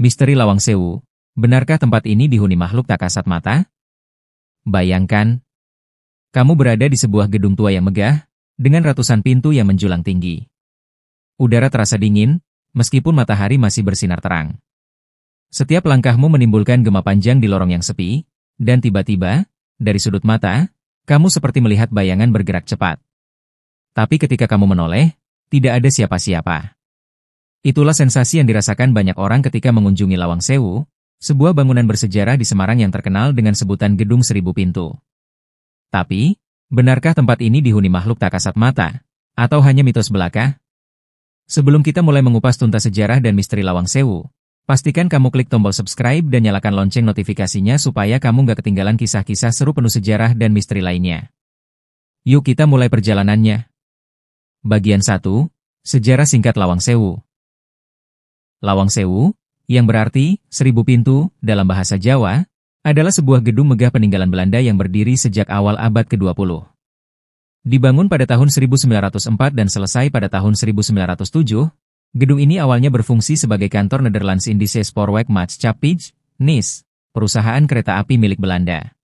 Misteri Lawang Sewu, benarkah tempat ini dihuni makhluk tak kasat mata? Bayangkan, kamu berada di sebuah gedung tua yang megah, dengan ratusan pintu yang menjulang tinggi. Udara terasa dingin, meskipun matahari masih bersinar terang. Setiap langkahmu menimbulkan gema panjang di lorong yang sepi, dan tiba-tiba, dari sudut mata, kamu seperti melihat bayangan bergerak cepat. Tapi ketika kamu menoleh, tidak ada siapa-siapa. Itulah sensasi yang dirasakan banyak orang ketika mengunjungi Lawang Sewu, sebuah bangunan bersejarah di Semarang yang terkenal dengan sebutan Gedung Seribu Pintu. Tapi, benarkah tempat ini dihuni makhluk tak kasat mata? Atau hanya mitos belaka? Sebelum kita mulai mengupas tuntas sejarah dan misteri Lawang Sewu, pastikan kamu klik tombol subscribe dan nyalakan lonceng notifikasinya supaya kamu gak ketinggalan kisah-kisah seru penuh sejarah dan misteri lainnya. Yuk kita mulai perjalanannya. Bagian 1, Sejarah Singkat Lawang Sewu. Lawang Sewu, yang berarti 1000 pintu dalam bahasa Jawa, adalah sebuah gedung megah peninggalan Belanda yang berdiri sejak awal abad ke-20. Dibangun pada tahun 1904 dan selesai pada tahun 1907, gedung ini awalnya berfungsi sebagai kantor Nederlands Indische Spoorwegmaatschappij, NIS, perusahaan kereta api milik Belanda.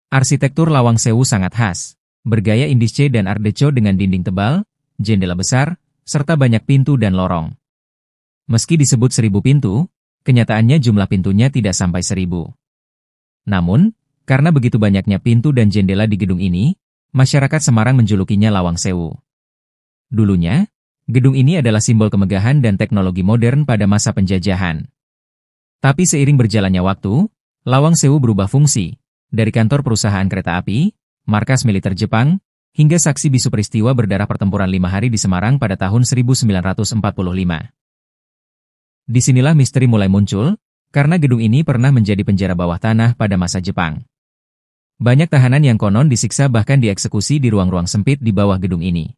Arsitektur Lawang Sewu sangat khas, bergaya Indische dan Art Deco dengan dinding tebal, jendela besar, serta banyak pintu dan lorong. Meski disebut 1000 pintu, kenyataannya jumlah pintunya tidak sampai 1000. Namun, karena begitu banyaknya pintu dan jendela di gedung ini, masyarakat Semarang menjulukinya Lawang Sewu. Dulunya, gedung ini adalah simbol kemegahan dan teknologi modern pada masa penjajahan. Tapi seiring berjalannya waktu, Lawang Sewu berubah fungsi, dari kantor perusahaan kereta api, markas militer Jepang, hingga saksi bisu peristiwa berdarah pertempuran 5 hari di Semarang pada tahun 1945. Disinilah misteri mulai muncul, karena gedung ini pernah menjadi penjara bawah tanah pada masa Jepang. Banyak tahanan yang konon disiksa bahkan dieksekusi di ruang-ruang sempit di bawah gedung ini.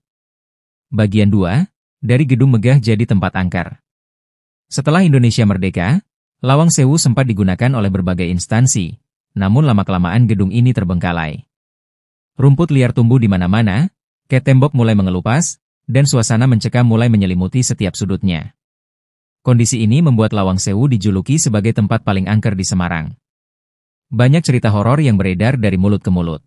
Bagian 2, dari gedung megah jadi tempat angker. Setelah Indonesia merdeka, Lawang Sewu sempat digunakan oleh berbagai instansi, namun lama-kelamaan gedung ini terbengkalai. Rumput liar tumbuh di mana-mana, ket tembok mulai mengelupas, dan suasana mencekam mulai menyelimuti setiap sudutnya. Kondisi ini membuat Lawang Sewu dijuluki sebagai tempat paling angker di Semarang. Banyak cerita horor yang beredar dari mulut ke mulut.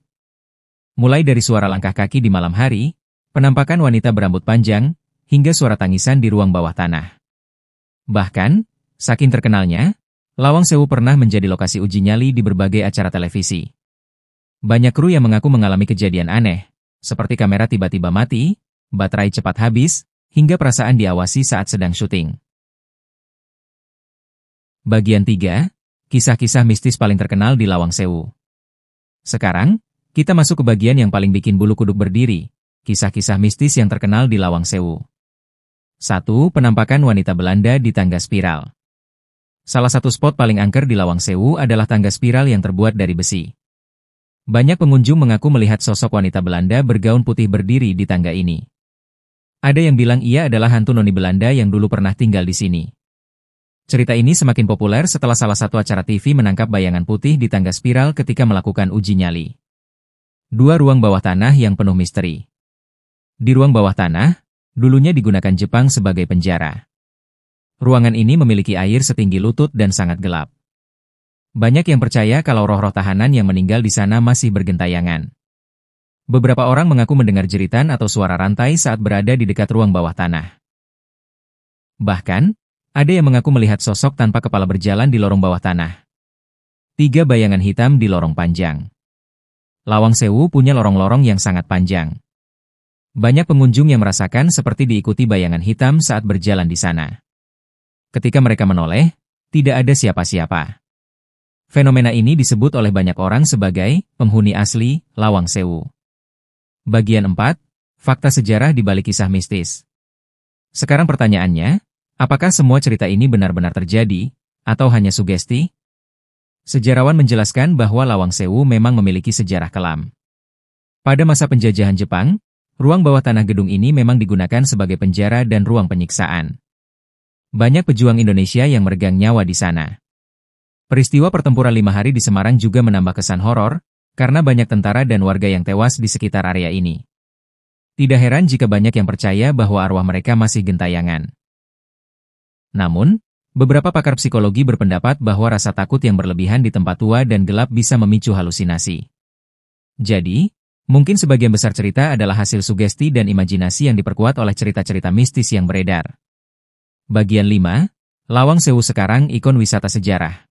Mulai dari suara langkah kaki di malam hari, penampakan wanita berambut panjang, hingga suara tangisan di ruang bawah tanah. Bahkan, saking terkenalnya, Lawang Sewu pernah menjadi lokasi uji nyali di berbagai acara televisi. Banyak kru yang mengaku mengalami kejadian aneh, seperti kamera tiba-tiba mati, baterai cepat habis, hingga perasaan diawasi saat sedang syuting. Bagian 3, Kisah-kisah mistis paling terkenal di Lawang Sewu. Sekarang, kita masuk ke bagian yang paling bikin bulu kuduk berdiri, kisah-kisah mistis yang terkenal di Lawang Sewu. 1. Penampakan wanita Belanda di tangga spiral. Salah satu spot paling angker di Lawang Sewu adalah tangga spiral yang terbuat dari besi. Banyak pengunjung mengaku melihat sosok wanita Belanda bergaun putih berdiri di tangga ini. Ada yang bilang ia adalah hantu noni Belanda yang dulu pernah tinggal di sini. Cerita ini semakin populer setelah salah satu acara TV menangkap bayangan putih di tangga spiral ketika melakukan uji nyali. 2. Ruang bawah tanah yang penuh misteri. Di ruang bawah tanah, dulunya digunakan Jepang sebagai penjara. Ruangan ini memiliki air setinggi lutut dan sangat gelap. Banyak yang percaya kalau roh-roh tahanan yang meninggal di sana masih bergentayangan. Beberapa orang mengaku mendengar jeritan atau suara rantai saat berada di dekat ruang bawah tanah. Bahkan, ada yang mengaku melihat sosok tanpa kepala berjalan di lorong bawah tanah. 3. Bayangan hitam di lorong panjang. Lawang Sewu punya lorong-lorong yang sangat panjang. Banyak pengunjung yang merasakan seperti diikuti bayangan hitam saat berjalan di sana. Ketika mereka menoleh, tidak ada siapa-siapa. Fenomena ini disebut oleh banyak orang sebagai penghuni asli Lawang Sewu. Bagian 4, Fakta sejarah di balik kisah mistis. Sekarang pertanyaannya, apakah semua cerita ini benar-benar terjadi, atau hanya sugesti? Sejarawan menjelaskan bahwa Lawang Sewu memang memiliki sejarah kelam. Pada masa penjajahan Jepang, ruang bawah tanah gedung ini memang digunakan sebagai penjara dan ruang penyiksaan. Banyak pejuang Indonesia yang meregang nyawa di sana. Peristiwa pertempuran 5 hari di Semarang juga menambah kesan horor, karena banyak tentara dan warga yang tewas di sekitar area ini. Tidak heran jika banyak yang percaya bahwa arwah mereka masih gentayangan. Namun, Beberapa pakar psikologi berpendapat bahwa rasa takut yang berlebihan di tempat tua dan gelap bisa memicu halusinasi. Jadi, mungkin sebagian besar cerita adalah hasil sugesti dan imajinasi yang diperkuat oleh cerita-cerita mistis yang beredar. Bagian 5. Lawang Sewu sekarang ikon wisata sejarah.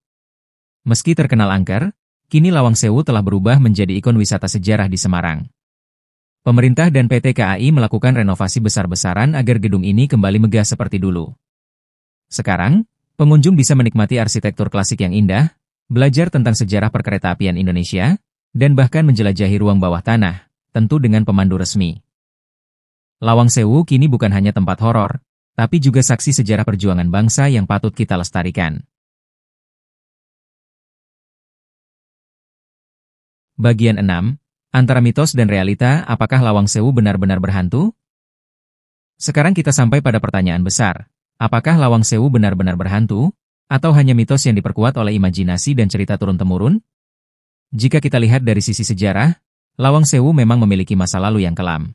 Meski terkenal angker, kini Lawang Sewu telah berubah menjadi ikon wisata sejarah di Semarang. Pemerintah dan PT KAI melakukan renovasi besar-besaran agar gedung ini kembali megah seperti dulu. Sekarang, pengunjung bisa menikmati arsitektur klasik yang indah, belajar tentang sejarah perkeretaapian Indonesia, dan bahkan menjelajahi ruang bawah tanah, tentu dengan pemandu resmi. Lawang Sewu kini bukan hanya tempat horor, tapi juga saksi sejarah perjuangan bangsa yang patut kita lestarikan. Bagian 6. Antara mitos dan realita, apakah Lawang Sewu benar-benar berhantu? Sekarang kita sampai pada pertanyaan besar. Apakah Lawang Sewu benar-benar berhantu? Atau hanya mitos yang diperkuat oleh imajinasi dan cerita turun-temurun? Jika kita lihat dari sisi sejarah, Lawang Sewu memang memiliki masa lalu yang kelam.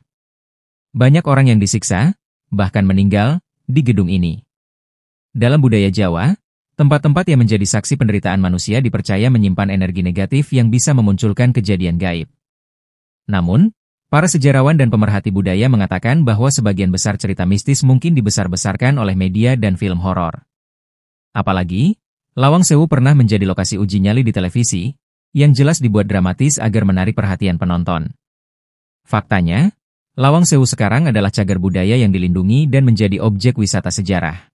Banyak orang yang disiksa, bahkan meninggal, di gedung ini. Dalam budaya Jawa, tempat-tempat yang menjadi saksi penderitaan manusia dipercaya menyimpan energi negatif yang bisa memunculkan kejadian gaib. Namun, para sejarawan dan pemerhati budaya mengatakan bahwa sebagian besar cerita mistis mungkin dibesar-besarkan oleh media dan film horor. Apalagi, Lawang Sewu pernah menjadi lokasi uji nyali di televisi, yang jelas dibuat dramatis agar menarik perhatian penonton. Faktanya, Lawang Sewu sekarang adalah cagar budaya yang dilindungi dan menjadi objek wisata sejarah.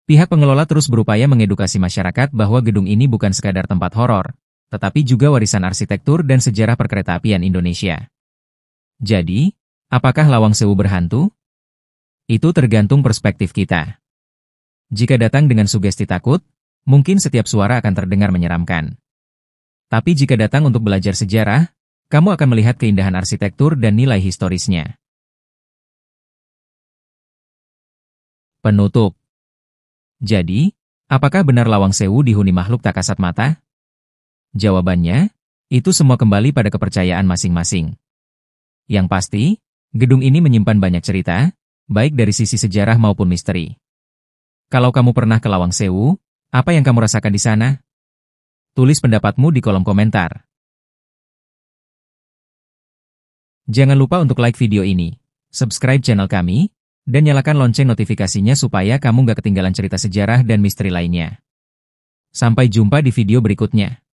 Pihak pengelola terus berupaya mengedukasi masyarakat bahwa gedung ini bukan sekadar tempat horor, tetapi juga warisan arsitektur dan sejarah perkeretaapian Indonesia. Jadi, apakah Lawang Sewu berhantu? Itu tergantung perspektif kita. Jika datang dengan sugesti takut, mungkin setiap suara akan terdengar menyeramkan. Tapi jika datang untuk belajar sejarah, kamu akan melihat keindahan arsitektur dan nilai historisnya. Penutup. Jadi, apakah benar Lawang Sewu dihuni makhluk tak kasat mata? Jawabannya, itu semua kembali pada kepercayaan masing-masing. Yang pasti, gedung ini menyimpan banyak cerita, baik dari sisi sejarah maupun misteri. Kalau kamu pernah ke Lawang Sewu, apa yang kamu rasakan di sana? Tulis pendapatmu di kolom komentar. Jangan lupa untuk like video ini, subscribe channel kami, dan nyalakan lonceng notifikasinya supaya kamu gak ketinggalan cerita sejarah dan misteri lainnya. Sampai jumpa di video berikutnya.